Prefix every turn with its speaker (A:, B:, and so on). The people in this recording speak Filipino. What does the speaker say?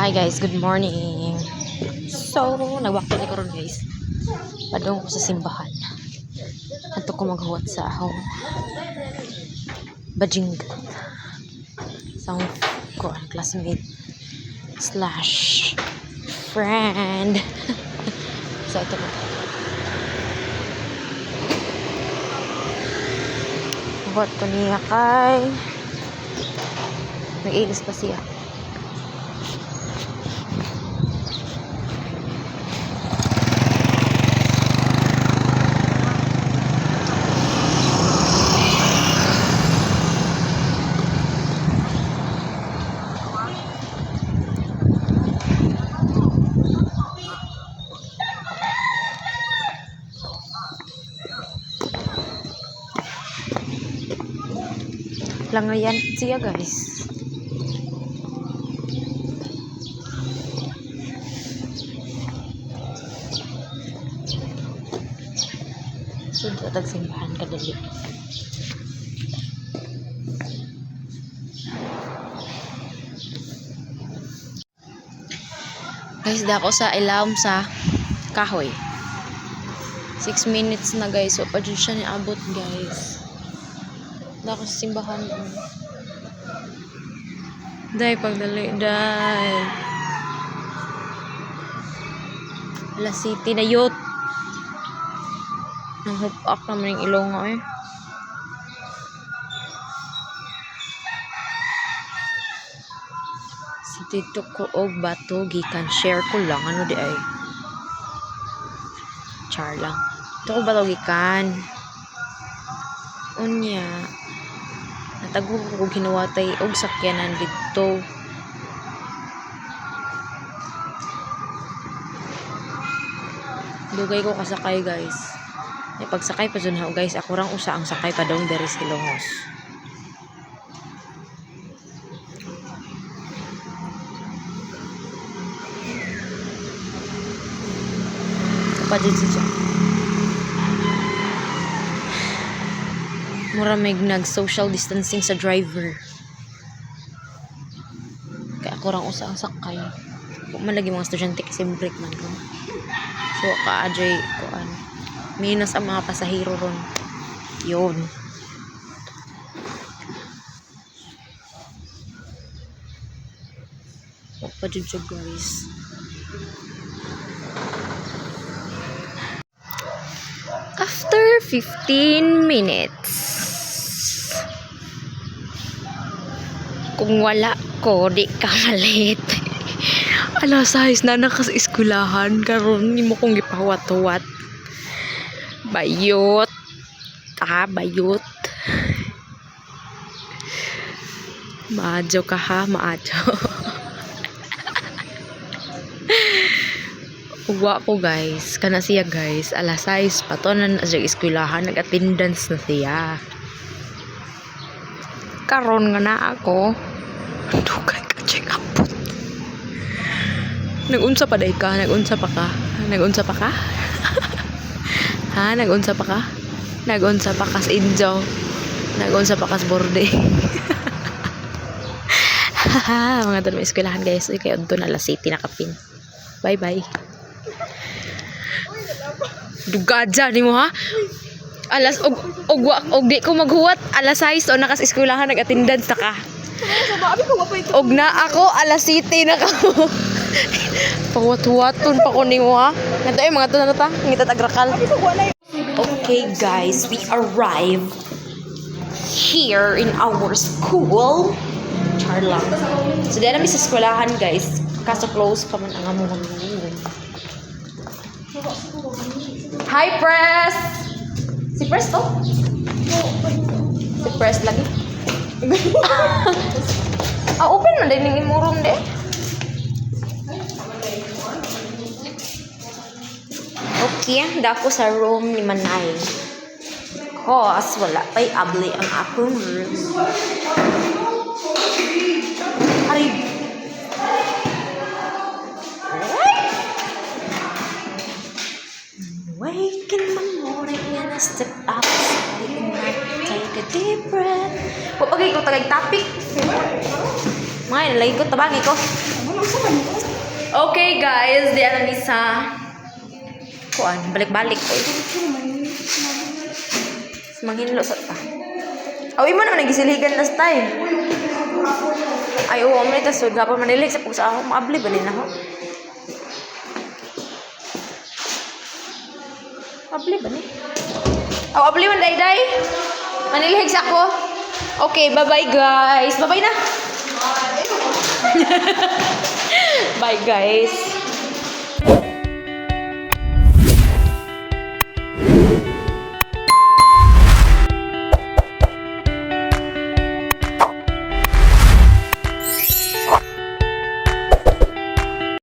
A: Hi guys, good morning. So, nagwakto ni karon guys. Padung ko sa simbahan. Adto ko maghuwat sa akong bajinggat. Sa ko ang classmate / friend. So, ito ko. Huwat ko niya kay nag-iilis pa siya. Langayan siya guys. So, datag simbahan kadali. Guys, dako sa ilawom sa kahoy. 6 minutes na guys. So, pa dyan siya niabot guys. Dako sa simbahan. Day, pagdali. Day. Alas City na yut. Nang hupak naman yung ilong ko eh. Si Tito ko og bato gikan share ko lang ano di ay. Char lang. Ito ko bato gikan. Unya. Natago ko ginuwatay og sakyanan dito. Dugay ko kasakay guys. E pagsakay pa dun guys, ako rang usa ang sakay pa dong dere sa Ilongos. Kapadid siya. Mura may nag-social distancing sa driver. Kaya ako rang usa ang sakay. Kung malagi mga estudyante kasi break man ko. So, ka-adjay ko ano. Minus ang mga pasahero ron. Yun. Papadid siya guys. After 15 minutes. Kung wala ko, di ka malit. Alas 6 na nakas-eskulahan. Karon, hindi mo kong gipawat-wat. Bayot. Bayot. Maadyo ka ha, maadyo. Uwa ko guys. Kana siya guys. Alas 6 pa to na sa eskulahan. Nag-attendance na siya. Karon nga na ako. Dugay ka check up. Nag-unsa pa day ka? Nag-unsa pa ka? Nag-unsa pa ka? Ha? Nag-unsa pa ka? Nag-unsa pa ka sa Injo? Nag-unsa pa ka sa borde? Mga doon may eskwelahan guys. Kaya doon alas City na kapin. Bye bye. Dugadja ni mo ha? Alas og di ko maghuwat alas 6 o nakas eskwelahan nag-attendance na ka. Og na ako alas City na ka. Pawat-waton pa ko ni mo ha. Ito ay mga tunata. Ngita tagrakal. Okay guys, we arrive here in our school. Charlang. So dahil namin sa eskwelahan guys. Kaso close pa man ang among room. Hi Press! Si Press to? Si Press lagi. Open na din yung imong room de. Okay, dako sa room ni Manay. Cause wala pa'y abli ang akong room. Aray. Wake in the morning and I step outside and I take a deep breath. Pagay ko tagay topic. May nalay ko tabagi ko. Okay guys, di ano ni sa kuan, balik-balik ko. Manghinlo sa ta. Awi mo naman nagisiligan last time. Ay, oo, may tasod. Gapon manilig sa pusa ako. Maabli ba nila ako? Abli ba ni? Oh, abli man, day-day. Manilig sa ako. Okay, bye-bye guys. Bye-bye na. Bye guys.